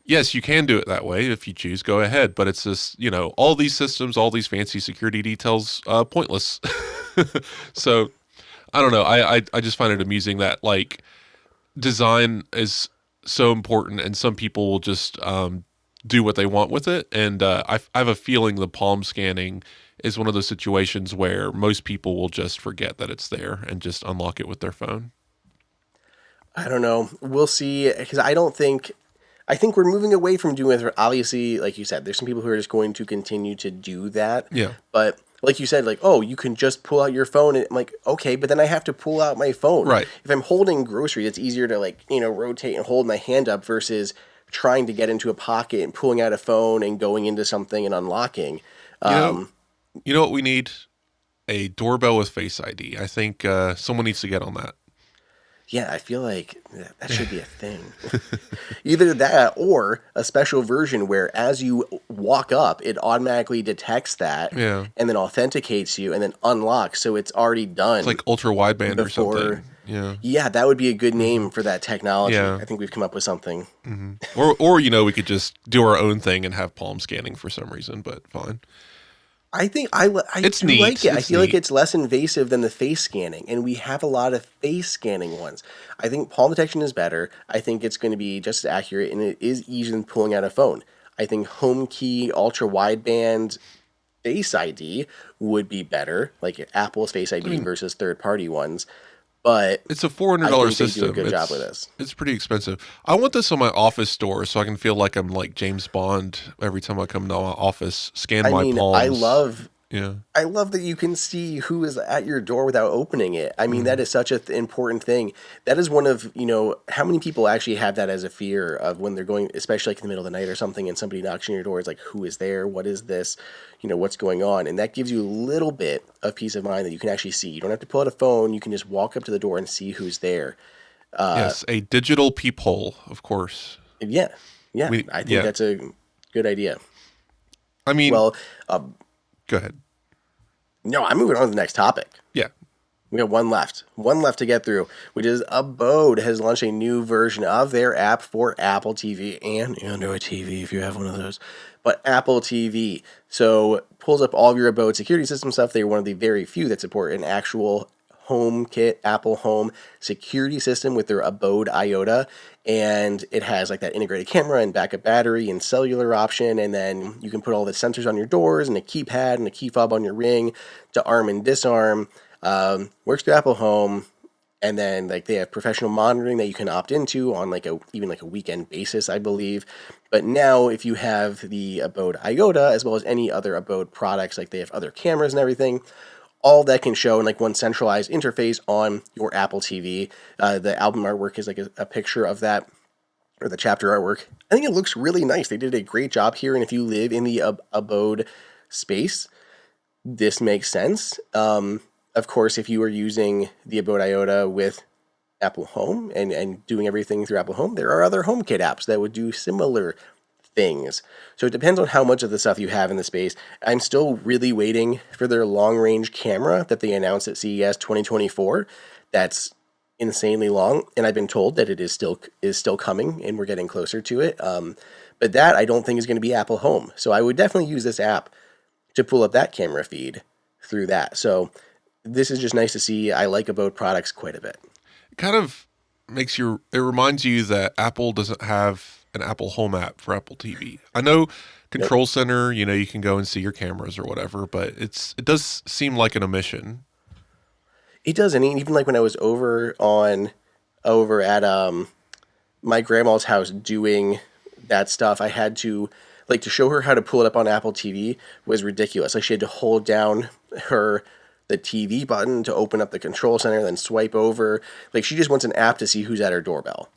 yes, you can do it that way if you choose, go ahead. But it's just, all these systems, all these fancy security details, pointless. So I don't know. I just find it amusing that like design is so important, and some people will just do what they want with it. And I have a feeling the palm scanning is one of those situations where most people will just forget that it's there and just unlock it with their phone. I don't know. We'll see. Because I think we're moving away from doing it. Obviously, like you said, there's some people who are just going to continue to do that. Yeah. But like you said, like, oh, you can just pull out your phone. And I'm like, okay, but then I have to pull out my phone. Right. If I'm holding groceries, it's easier to like, rotate and hold my hand up versus trying to get into a pocket and pulling out a phone and going into something and unlocking. You know what we need? A doorbell with Face ID. I think someone needs to get on that. Yeah, I feel like that should be a thing. Either that or a special version where as you walk up, it automatically detects that and then authenticates you and then unlocks. So it's already done. It's like ultra wideband or something. Yeah. Yeah, that would be a good name for that technology. Yeah. I think we've come up with something. Mm-hmm. Or we could just do our own thing and have palm scanning for some reason, but fine. I think I it's do neat. like it. I feel neat. like it's less invasive than the face scanning, and we have a lot of face scanning ones. I think palm detection is better. I think it's going to be just as accurate, and it is easier than pulling out a phone. I think home key ultra wideband Face ID would be better, like Apple's Face ID versus third party ones. But it's a $400 system. They do a good job with this. It's pretty expensive. I want this on my office door so I can feel like I'm like James Bond every time I come to my office. Scan my palms. I love that you can see who is at your door without opening it. I mean, that is such an important thing. That is one of, how many people actually have that as a fear of when they're going, especially like in the middle of the night or something, and somebody knocks on your door. It's like, who is there? What is this? What's going on? And that gives you a little bit of peace of mind that you can actually see. You don't have to pull out a phone. You can just walk up to the door and see who's there. Yes, a digital peephole, of course. Yeah. I think that's a good idea. I mean, well, go ahead. No, I'm moving on to the next topic. Yeah. We got one left to get through, which is Abode has launched a new version of their app for Apple TV and Android TV if you have one of those, but Apple TV. So pulls up all of your Abode security system stuff. They're one of the very few that support an actual HomeKit Apple Home security system with their Abode IOTA, and it has like that integrated camera and backup battery and cellular option, and then you can put all the sensors on your doors and a keypad and a key fob on your ring to arm and disarm. Works through Apple Home, and then like they have professional monitoring that you can opt into on even a weekend basis, I believe. But now if you have the Abode IOTA as well as any other Abode products, like they have other cameras and everything, all that can show in like one centralized interface on your Apple TV. The album artwork is like a picture of that, or the chapter artwork. I think it looks really nice. They did a great job here, and if you live in the Abode space, this makes sense. Of course, if you are using the Abode IOTA with Apple Home and doing everything through Apple Home, there are other HomeKit apps that would do similar things. So it depends on how much of the stuff you have in the space. I'm still really waiting for their long range camera that they announced at CES 2024. That's insanely long, and I've been told that it is still coming, and we're getting closer to it. But that I don't think is going to be Apple Home. So I would definitely use this app to pull up that camera feed through that. So this is just nice to see. I like Abode products quite a bit. It kind of it reminds you that Apple doesn't have an Apple Home app for Apple TV. I know Nope. Control Center, you can go and see your cameras or whatever, but it does seem like an omission. It does, and even like when I was over at my grandma's house doing that stuff, I had to like to show her how to pull it up on Apple TV was ridiculous. Like she had to hold down her the TV button to open up the control center, then swipe over. Like she just wants an app to see who's at her doorbell.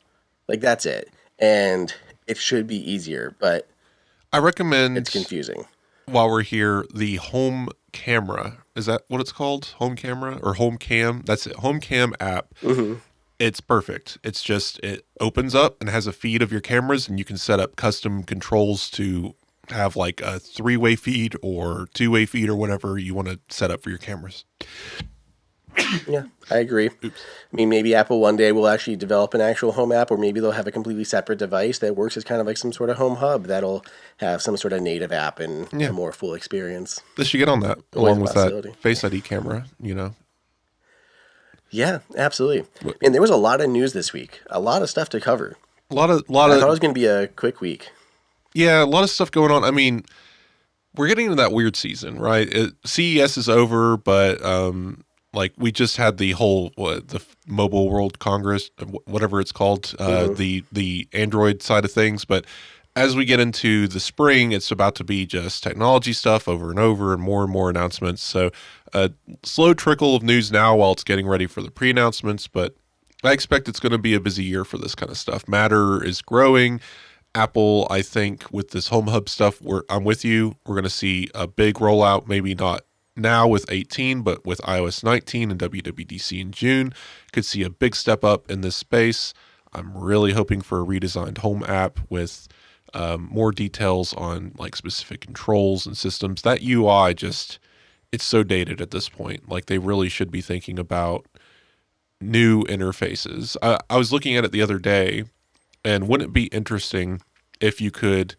Like that's it. And it should be easier, but I it's recommend, confusing. while we're here, the Home Camera. Is that what it's called? Home Camera or Home Cam? That's it. Home Cam app. Hmm. It's perfect. It's just, it opens up and has a feed of your cameras, and you can set up custom controls to have like a 3-way feed or 2-way feed or whatever you want to set up for your cameras. Yeah, I agree. Oops. I mean, maybe Apple one day will actually develop an actual home app, or maybe they'll have a completely separate device that works as kind of like some sort of home hub that'll have some sort of native app and Yeah. a more full experience. They should get on that Always along a with that possibility. Face ID camera. Yeah, absolutely. What- And there was a lot of news this week, a lot of stuff to cover. A lot of I thought it was going to be a quick week. yeah, a lot of stuff going on. I mean, we're getting into that weird season, right? CES is over, but like we just had the whole the Mobile World Congress, whatever it's called, the Android side of things. But as we get into the spring, it's about to be just technology stuff over and over, and more announcements. So a slow trickle of news now while it's getting ready for the pre-announcements, but I expect it's going to be a busy year for this kind of stuff. Matter is growing. Apple, I think, with this Home Hub stuff, I'm with you. We're going to see a big rollout, maybe not now with 18, but with iOS 19 and WWDC in June. Could see a big step up in this space. I'm really hoping for a redesigned Home app with more details on like specific controls and systems. That UI it's so dated at this point. Like they really should be thinking about new interfaces. I was looking at it the other day, and wouldn't it be interesting if you could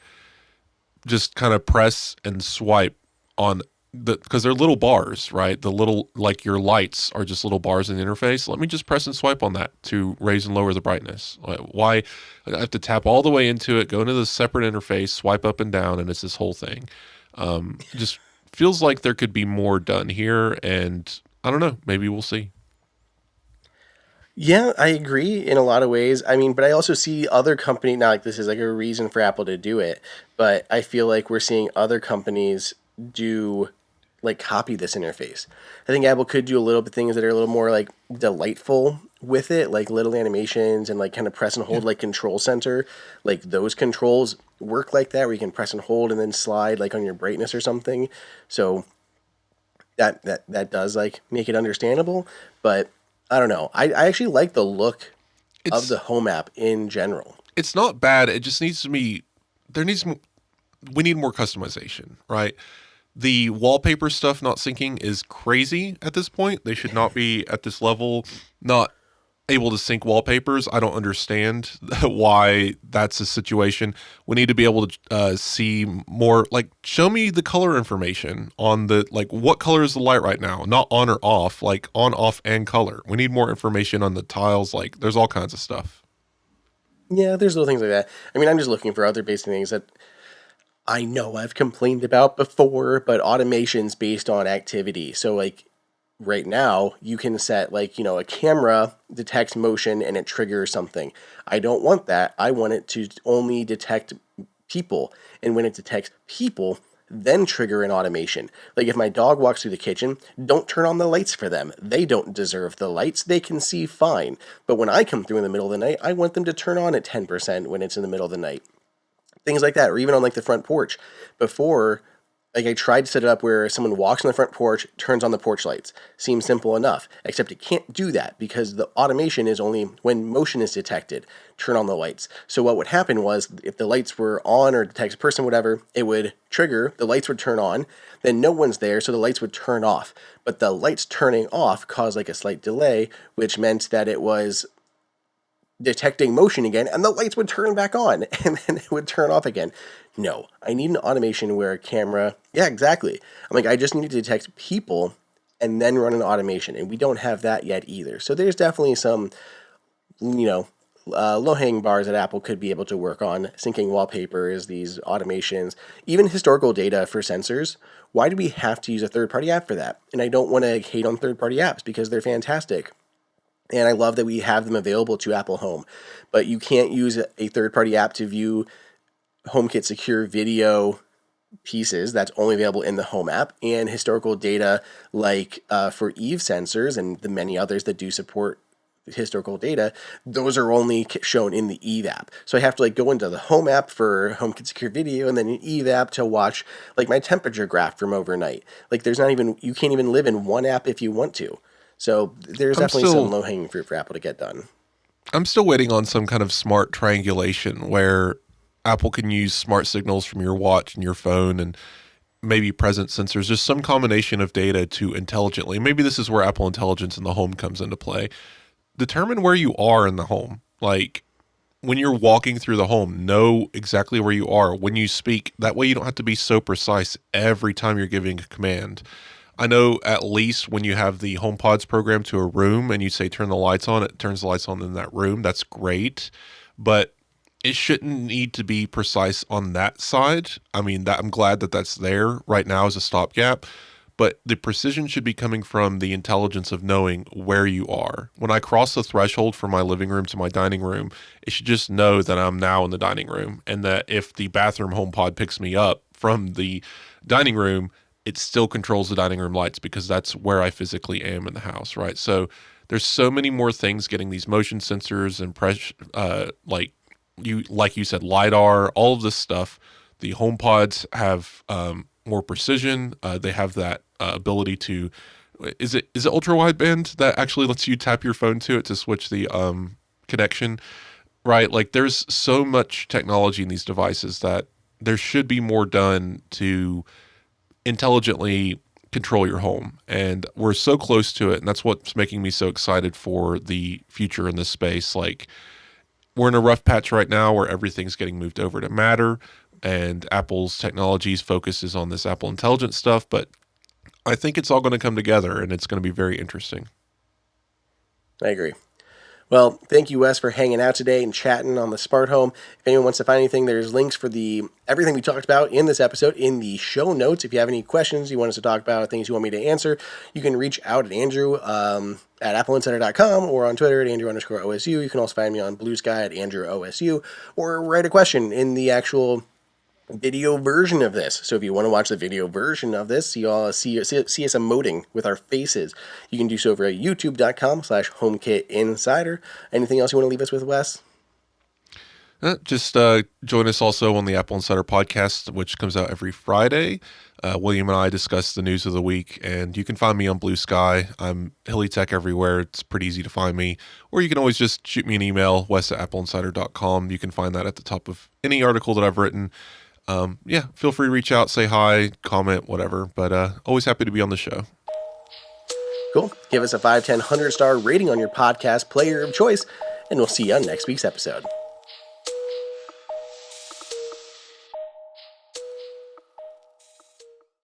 just kind of press and swipe on because they're little bars, right? The little, like your lights are just little bars in the interface. Let me just press and swipe on that to raise and lower the brightness. Why I have to tap all the way into it, go into the separate interface, swipe up and down, and it's this whole thing. Just feels like there could be more done here, and I don't know. Maybe we'll see. Yeah, I agree in a lot of ways. I mean, but I also see other company not like this is like a reason for Apple to do it, but I feel like we're seeing other companies do like copy this interface. I think Apple could do a little bit things that are a little more like delightful with it, like little animations and like kind of press and hold like Control Center. Like those controls work like that where you can press and hold and then slide like on your brightness or something. So that does like make it understandable, but I don't know. I actually like the look of It's the home app in general. it's not bad. It just needs to be there needs we need more customization, right? The wallpaper stuff not syncing is crazy at this point. They should not be at this level, not able to sync wallpapers. I don't understand why that's a situation. We need to be able to see more, like, show me the color information on the, like, what color is the light right now? Not on or off, like on, off, and color. We need more information on the tiles. Like, there's all kinds of stuff. Yeah, there's little things like that. I mean, I'm just looking for other basic things that I know I've complained about before, but automation's based on activity. So, like, right now, you can set, like, a camera detects motion and it triggers something. I don't want that. I want it to only detect people. And when it detects people, then trigger an automation. Like if my dog walks through the kitchen, don't turn on the lights for them. They don't deserve the lights. They can see fine. But when I come through in the middle of the night, I want them to turn on at 10% when it's in the middle of the night. Things like that, or even on like the front porch. Before, Like I tried to set it up where someone walks on the front porch, turns on the porch lights. Seems simple enough, except it can't do that because the automation is only when motion is detected, turn on the lights. So what would happen was if the lights were on or detects a person, whatever, it would trigger, the lights would turn on, then no one's there, so the lights would turn off. But the lights turning off caused like a slight delay, which meant that it was detecting motion again, and the lights would turn back on, and then it would turn off again. No, I need an automation where a camera, yeah, exactly. I'm like, I just need to detect people and then run an automation, and we don't have that yet either. So there's definitely some, low-hanging bars that Apple could be able to work on, syncing wallpapers, these automations, even historical data for sensors. Why do we have to use a third-party app for that? And I don't want to hate on third-party apps because they're fantastic. And I love that we have them available to Apple Home. But you can't use a third-party app to view HomeKit secure video pieces. That's only available in the Home app. And historical data like for Eve sensors and the many others that do support historical data, those are only shown in the Eve app. So I have to go into the Home app for HomeKit secure video and then an Eve app to watch my temperature graph from overnight. You can't even live in one app if you want to. So there's definitely some low-hanging fruit for Apple to get done. I'm still waiting on some kind of smart triangulation where Apple can use smart signals from your watch and your phone and maybe presence sensors, just some combination of data to intelligently, maybe this is where Apple Intelligence in the home comes into play, determine where you are in the home. Like when you're walking through the home, know exactly where you are. When you speak, that way you don't have to be so precise every time you're giving a command. I know at least when you have the HomePods program to a room and you say turn the lights on, it turns the lights on in that room. That's great, but it shouldn't need to be precise on that side. I mean, I'm glad that that's there right now as a stopgap, but the precision should be coming from the intelligence of knowing where you are. When I cross the threshold from my living room to my dining room, it should just know that I'm now in the dining room, and that if the bathroom HomePod picks me up from the dining room, it still controls the dining room lights because that's where I physically am in the house, right? So there's so many more things getting these motion sensors and like you said, LiDAR, all of this stuff. The HomePods have more precision. They have that ability to, is it ultra wideband that actually lets you tap your phone to it to switch the connection, right? Like there's so much technology in these devices that there should be more done to intelligently control your home, and we're so close to it, and that's what's making me so excited for the future in this space. Like we're in a rough patch right now where everything's getting moved over to Matter, and Apple's technologies focuses on this Apple Intelligence stuff, but I think it's all going to come together and it's going to be very interesting. I agree. Well, thank you, Wes, for hanging out today and chatting on the smart home. If anyone wants to find anything, there's links for everything we talked about in this episode in the show notes. If you have any questions you want us to talk about, things you want me to answer, you can reach out at Andrew at appleinsider.com or on Twitter at Andrew_OSU. You can also find me on Blue Sky at AndrewOSU, or write a question in the actual video version of this. So if you want to watch the video version of this, see us emoting with our faces, you can do so over at youtube.com/HomeKit Insider. Anything else you want to leave us with, Wes? Just join us also on the Apple Insider podcast, which comes out every Friday. William and I discuss the news of the week, and you can find me on Blue Sky. I'm Hilly Tech everywhere. It's pretty easy to find me. Or you can always just shoot me an email, wes@appleinsider.com. You can find that at the top of any article that I've written. Feel free to reach out, say hi, comment, whatever. But always happy to be on the show. Cool. Give us a 5, 10, 100-star rating on your podcast player of choice, and we'll see you on next week's episode.